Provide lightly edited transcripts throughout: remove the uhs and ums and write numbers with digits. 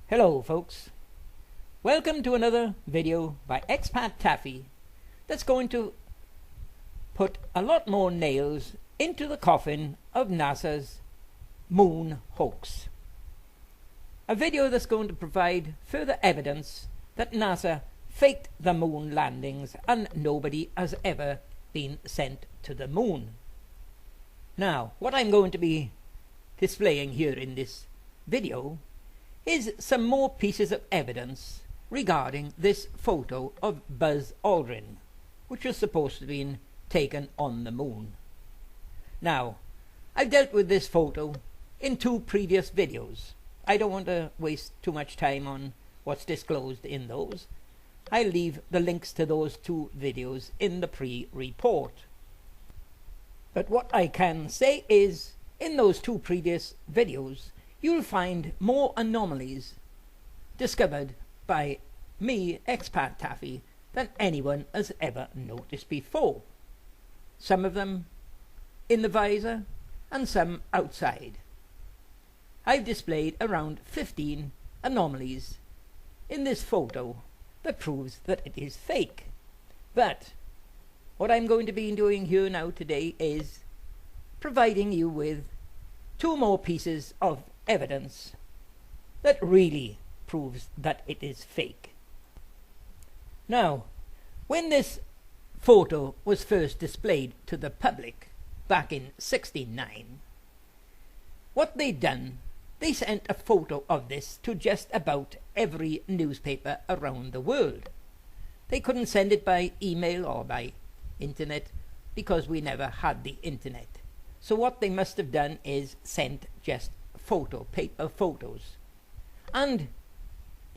Hello folks, welcome to another video by expattaffy that's going to put a lot more nails into the coffin of NASA's moon hoax. A video that's going to provide further evidence that NASA faked the moon landings and nobody has ever been sent to the moon. Now, what I'm going to be displaying here in this video is some more pieces of evidence regarding this photo of Buzz Aldrin, which was supposed to have been taken on the moon. Now, I've dealt with this photo in two previous videos. I don't want to waste too much time on what's disclosed in those. I'll leave the links to those two videos in the pre-report. But what I can say is, in those two previous videos, you'll find more anomalies discovered by me, expattaffy, than anyone has ever noticed before. Some of them in the visor and some outside. I've displayed around 15 anomalies in this photo that proves that it is fake. But what I'm going to be doing here now today is providing you with two more pieces of evidence that really proves that it is fake. Now, when this photo was first displayed to the public back in '69, what they done, they sent a photo of this to just about every newspaper around the world. They couldn't send it by email or by internet because we never had the internet. So what they must have done is sent just paper photos. And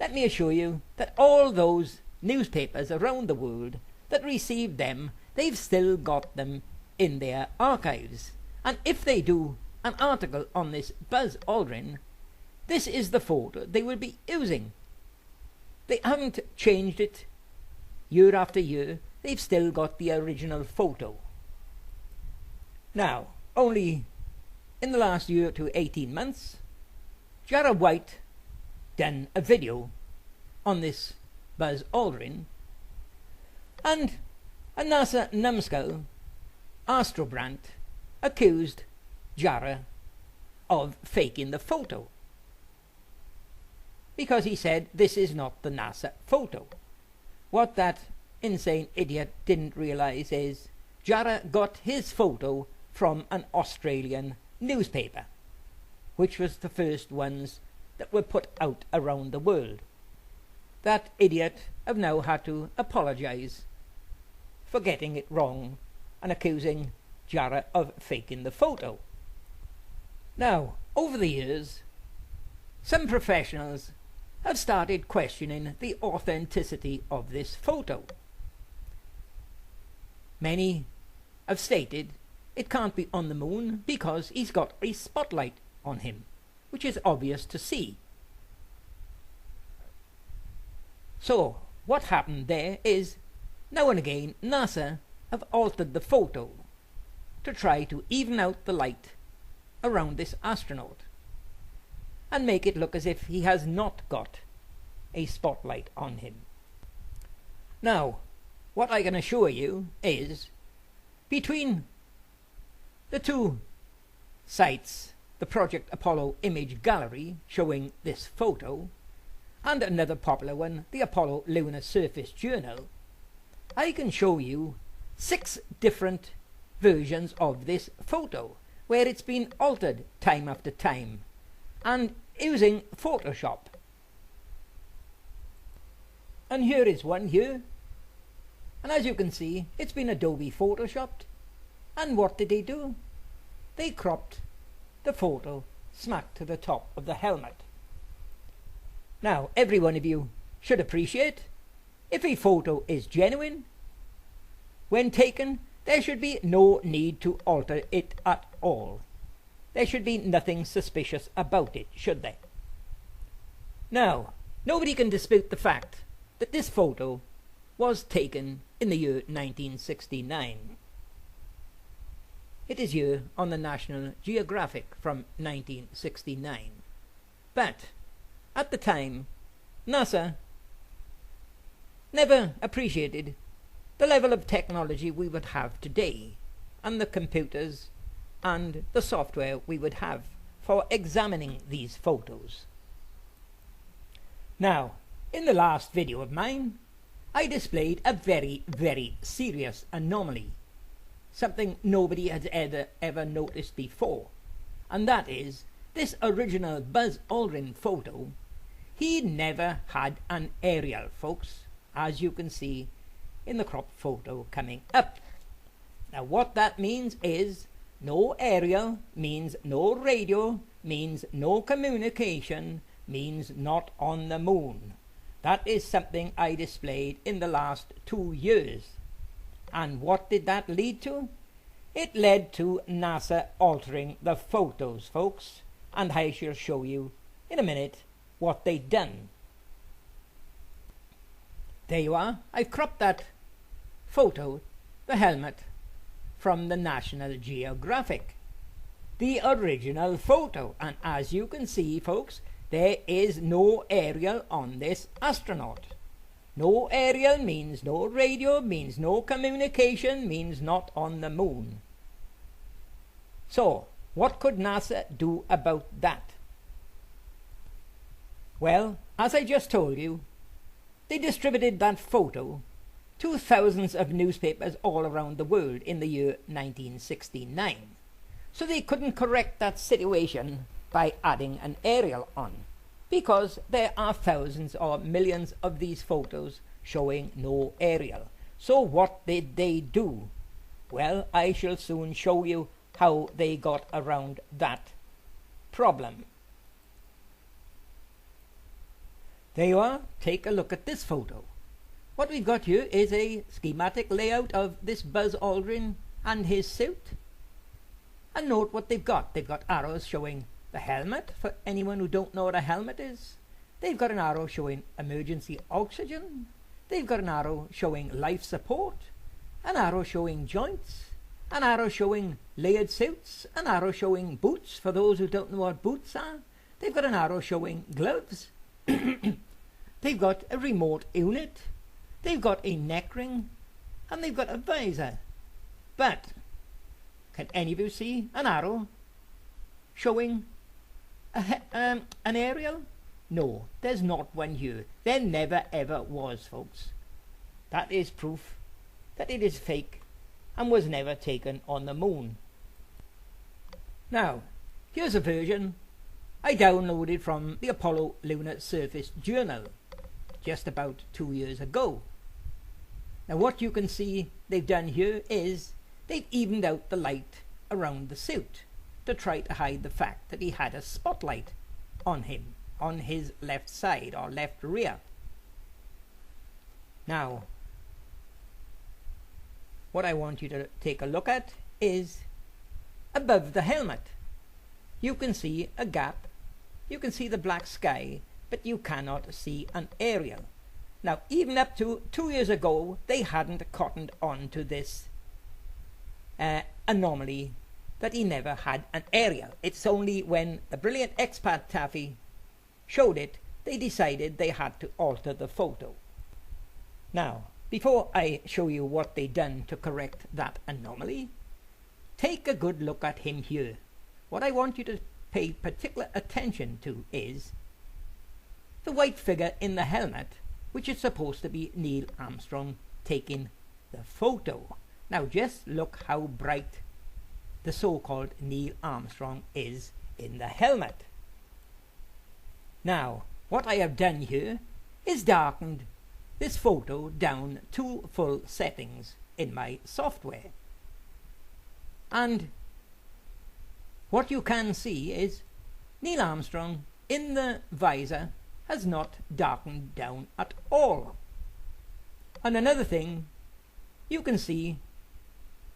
let me assure you that all those newspapers around the world that received them, they've still got them in their archives. And if they do an article on this Buzz Aldrin, this is the photo they will be using. They haven't changed it year after year. They've still got the original photo. Now, only in the last year to 18 months, Jared White done a video on this Buzz Aldrin, and a NASA numbskull, AstroNuts, accused Jared of faking the photo because he said this is not the NASA photo. What that insane idiot didn't realize is Jared got his photo from an Australian newspaper, which was the first ones that were put out around the world. That idiot have now had to apologize for getting it wrong and accusing Jared of faking the photo. Now, over the years, some professionals have started questioning the authenticity of this photo. Many have stated it can't be on the moon because he's got a spotlight on him, which is obvious to see. So what happened there is, now and again NASA have altered the photo to try to even out the light around this astronaut and make it look as if he has not got a spotlight on him. Now, what I can assure you is, between the two sites, the Project Apollo image gallery showing this photo and another popular one, the Apollo Lunar Surface Journal, I can show you 6 different versions of this photo where it's been altered time after time and using Photoshop. And here is one here, and as you can see, it's been Adobe Photoshopped. And what did they do? They cropped the photo smack to the top of the helmet. Now, every one of you should appreciate, if a photo is genuine, when taken, there should be no need to alter it at all. There should be nothing suspicious about it, should there? Now, nobody can dispute the fact that this photo was taken in the year 1969. It is here on the National Geographic from 1969. But at the time, NASA never appreciated the level of technology we would have today, and the computers and the software we would have for examining these photos. Now, in the last video of mine, I displayed a very, very serious anomaly, something nobody has ever noticed before, and that is this original Buzz Aldrin photo. He never had an aerial, folks, as you can see in the crop photo coming up. Now what that means is no aerial means no radio, means no communication, means not on the moon. That is something I displayed in the last 2 years. And what did that lead to? It led to NASA altering the photos, folks, and I shall show you in a minute what they've done. There you are. I've cropped that photo, the helmet, from the National Geographic, the original photo, and as you can see, folks, there is no aerial on this astronaut. No aerial means no radio, means no communication, means not on the moon. So what could NASA do about that? Well, as I just told you, they distributed that photo to thousands of newspapers all around the world in the year 1969. So they couldn't correct that situation by adding an aerial on, because there are thousands or millions of these photos showing no aerial. So what did they do? Well, I shall soon show you how they got around that problem. There you are. Take a look at this photo. What we've got here is a schematic layout of this Buzz Aldrin and his suit. And note what they've got. They've got arrows showing the helmet, for anyone who don't know what a helmet is. They've got an arrow showing emergency oxygen. They've got an arrow showing life support, an arrow showing joints, an arrow showing layered suits, an arrow showing boots for those who don't know what boots are. They've got an arrow showing gloves. They've got a remote unit. They've got a neck ring, and they've got a visor. But can any of you see an arrow showing an aerial? No, there's not one here. There never ever was, folks. That is proof that it is fake and was never taken on the moon. Now, here's a version I downloaded from the Apollo Lunar Surface Journal just about 2 years ago. Now what you can see they've done here is they've evened out the light around the suit to try to hide the fact that he had a spotlight on him, on his left side or left rear. Now, what I want you to take a look at is above the helmet. You can see a gap, you can see the black sky, but you cannot see an aerial. Now, even up to 2 years ago, they hadn't cottoned on to this anomaly that he never had an aerial. It's only when the brilliant expattaffy showed it, they decided they had to alter the photo. Now, before I show you what they done to correct that anomaly, take a good look at him here. What I want you to pay particular attention to is the white figure in the helmet, which is supposed to be Neil Armstrong taking the photo. Now just look how bright the so-called Neil Armstrong is in the helmet. Now what I have done here is darkened this photo down to full settings in my software, and what you can see is Neil Armstrong in the visor has not darkened down at all. And another thing, you can see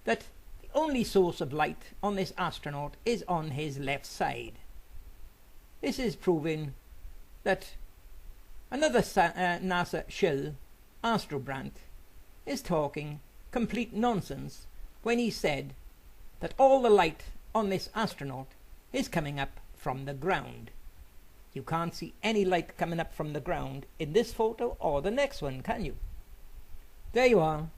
that the only source of light on this astronaut is on his left side. This is proving that another NASA shill, AstroNuts, is talking complete nonsense when he said that all the light on this astronaut is coming up from the ground. You can't see any light coming up from the ground in this photo or the next one, can you? There you are.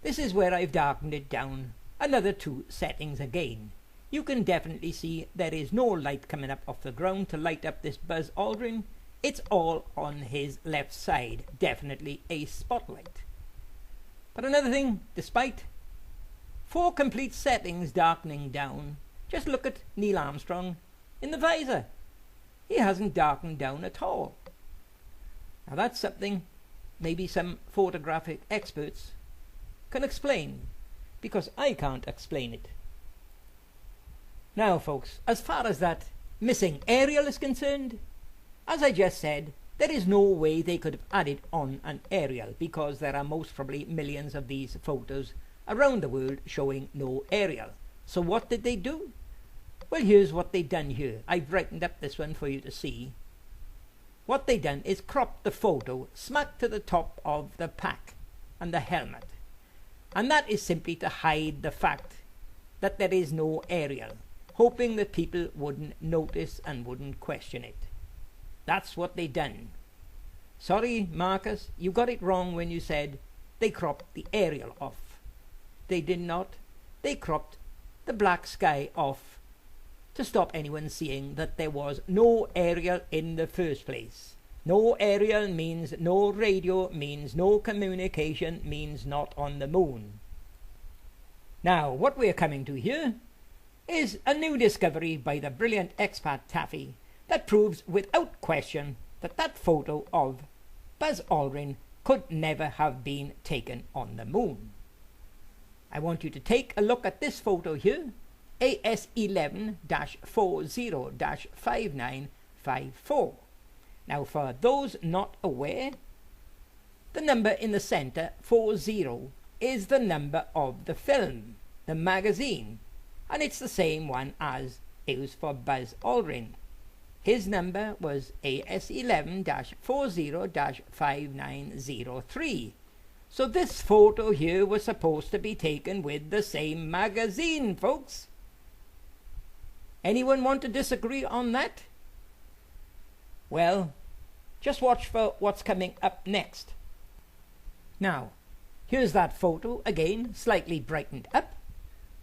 This is where I've darkened it down another 2 settings again. You can definitely see there is no light coming up off the ground to light up this Buzz Aldrin. It's all on his left side, definitely a spotlight. But another thing, despite 4 complete settings darkening down, just look at Neil Armstrong in the visor. He hasn't darkened down at all. Now that's something maybe some photographic experts can explain, because I can't explain it. Now folks, as far as that missing aerial is concerned, as I just said, there is no way they could have added on an aerial, because there are most probably millions of these photos around the world showing no aerial. So what did they do? Well, here's what they done here. I've brightened up this one for you to see. What they done is cropped the photo smack to the top of the pack and the helmet. And that is simply to hide the fact that there is no aerial, hoping that people wouldn't notice and wouldn't question it. That's what they done. Sorry, Marcus, you got it wrong when you said they cropped the aerial off. They did not. They cropped the black sky off to stop anyone seeing that there was no aerial in the first place. No aerial means no radio, means no communication, means not on the moon. Now, what we're coming to here is a new discovery by the brilliant expat Taffy that proves without question that that photo of Buzz Aldrin could never have been taken on the moon. I want you to take a look at this photo here, AS11-40-5954. Now, for those not aware, the number in the center, 40, is the number of the film, the magazine, and it's the same one as used for Buzz Aldrin. His number was AS11-40-5903. So this photo here was supposed to be taken with the same magazine, folks. Anyone want to disagree on that? Well, just watch for what's coming up next. Now, here's that photo again, slightly brightened up,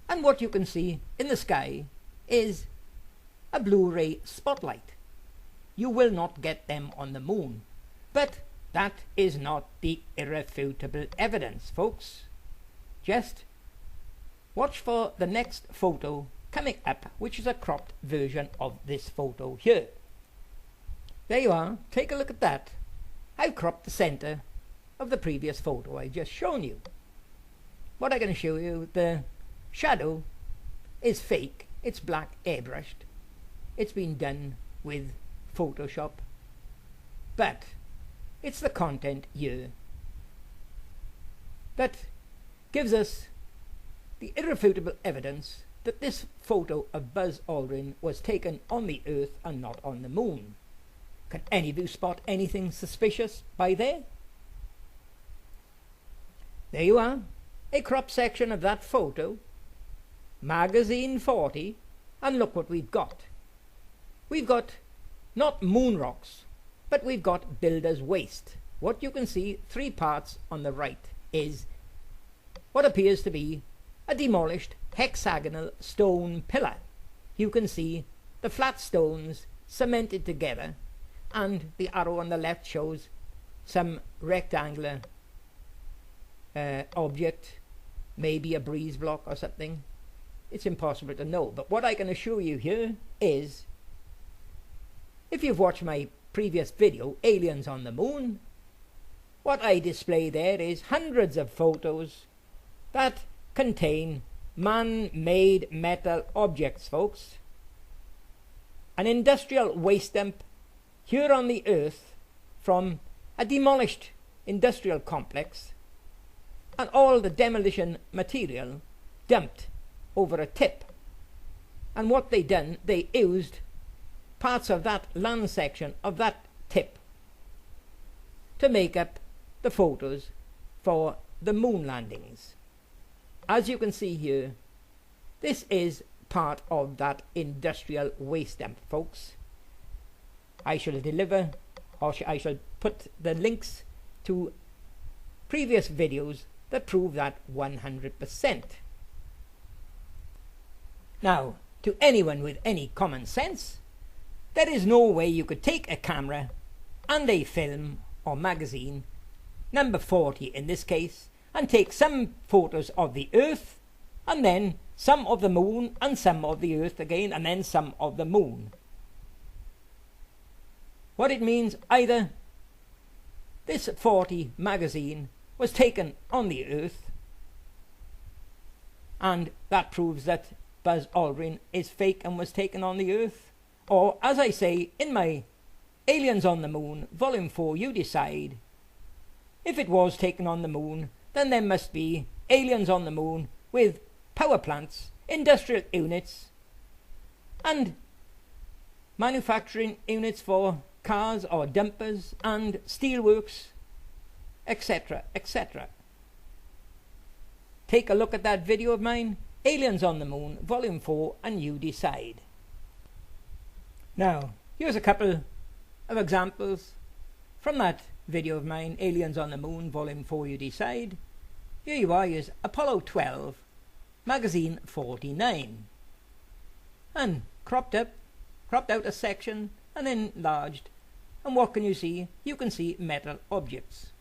and what you can see in the sky is a Blu-ray spotlight. You will not get them on the moon, but that is not the irrefutable evidence, folks. Just watch for the next photo coming up, which is a cropped version of this photo here. There you are. Take a look at that. I've cropped the center of the previous photo I just shown you. What I'm going to show you, the shadow is fake. It's black airbrushed. It's been done with Photoshop, but it's the content here that gives us the irrefutable evidence that this photo of Buzz Aldrin was taken on the Earth and not on the moon. Can any of you spot anything suspicious by there? There you are, a crop section of that photo, magazine 40, and look what we've got. We've got not moon rocks, but we've got builder's waste. What you can see, 3 parts on the right, is what appears to be a demolished hexagonal stone pillar. You can see the flat stones cemented together, and the arrow on the left shows some rectangular object, maybe a breeze block or something. It's impossible to know, but what I can assure you here is, if you've watched my previous video, Aliens on the Moon, what I display there is hundreds of photos that contain man-made metal objects, folks. An industrial waste dump here on the Earth from a demolished industrial complex, and all the demolition material dumped over a tip. And what they done, they used parts of that land section of that tip to make up the photos for the moon landings. As you can see here, this is part of that industrial waste dump, folks. I shall deliver, or I shall put the links to previous videos that prove that 100%. Now, to anyone with any common sense, there is no way you could take a camera and a film or magazine, number 40 in this case, and take some photos of the Earth, and then some of the Moon, and some of the Earth again, and then some of the Moon. What it means, either this 40 magazine was taken on the Earth, and that proves that Buzz Aldrin is fake and was taken on the Earth, or, as I say in my Aliens on the Moon, Volume 4, You Decide, if it was taken on the Moon, then there must be aliens on the Moon with power plants, industrial units, and manufacturing units for cars or dumpers and steelworks, etc., etc. Take a look at that video of mine, Aliens on the Moon, Volume 4, and You Decide. Now, here's a couple of examples from that video of mine, Aliens on the Moon, Volume 4, You Decide. Here you are, here's Apollo 12, Magazine 49. And cropped out a section and enlarged. And what can you see? You can see metal objects.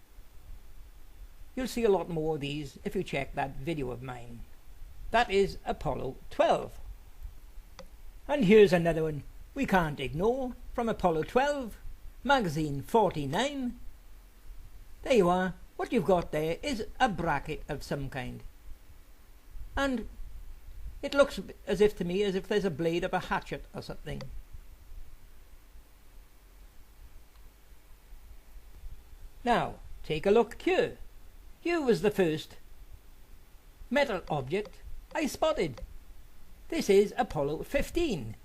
You'll see a lot more of these if you check that video of mine. That is Apollo 12. And here's another one we can't ignore from Apollo 12, Magazine 49. There you are. What you've got there is a bracket of some kind. And it looks as if to me as if there's a blade of a hatchet or something. Now, take a look here. Here was the first metal object I spotted. This is Apollo 15,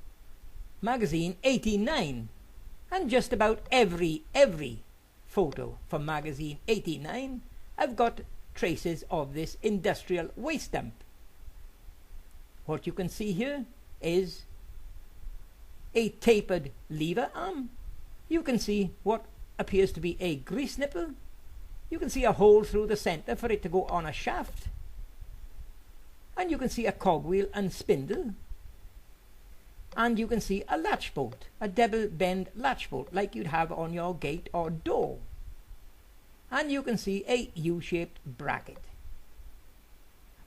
Magazine 89, and just about every photo from Magazine 89 I've got traces of this industrial waste dump. What you can see here is a tapered lever arm. You can see what appears to be a grease nipple. You can see a hole through the center for it to go on a shaft. And you can see a cogwheel and spindle. And you can see a latch bolt, a double bend latch bolt like you'd have on your gate or door. And you can see a U-shaped bracket.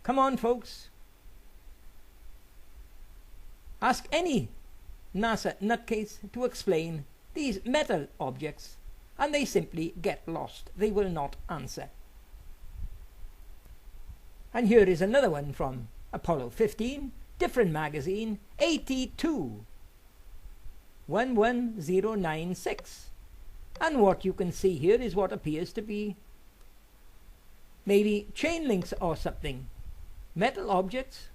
Come on, folks. Ask any NASA nutcase to explain these metal objects and they simply get lost. They will not answer. And here is another one from Apollo 15, different magazine, 82, 11096. And what you can see here is what appears to be maybe chain links or something. Metal objects,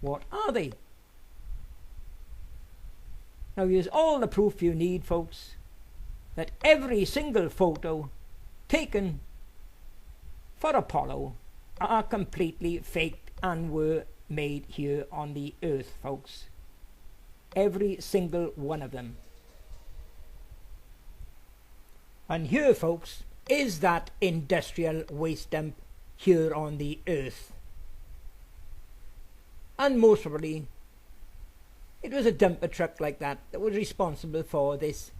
what are they? Now here's all the proof you need, folks, that every single photo taken for Apollo are completely faked and were made here on the Earth, folks. Every single one of them. And here, folks, is that industrial waste dump here on the Earth. And most probably it was a dumper truck like that was responsible for this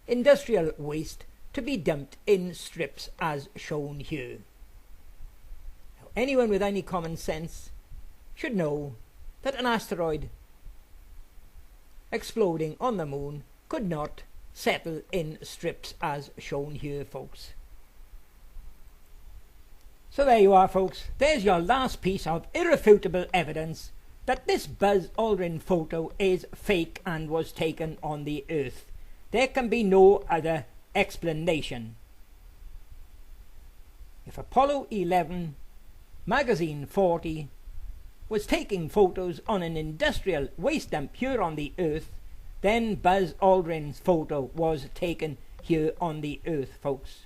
industrial waste to be dumped in strips as shown here. Now, anyone with any common sense should know that an asteroid exploding on the moon could not settle in strips as shown here, folks. So there you are, folks. There's your last piece of irrefutable evidence that this Buzz Aldrin photo is fake and was taken on the Earth. There can be no other explanation. If Apollo 11, Magazine 40, was taking photos on an industrial waste dump here on the Earth, then Buzz Aldrin's photo was taken here on the Earth, folks.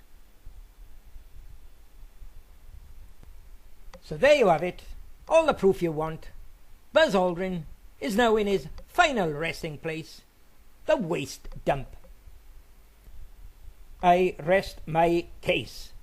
So there you have it, all the proof you want. Buzz Aldrin is now in his final resting place, the waste dump. I rest my case.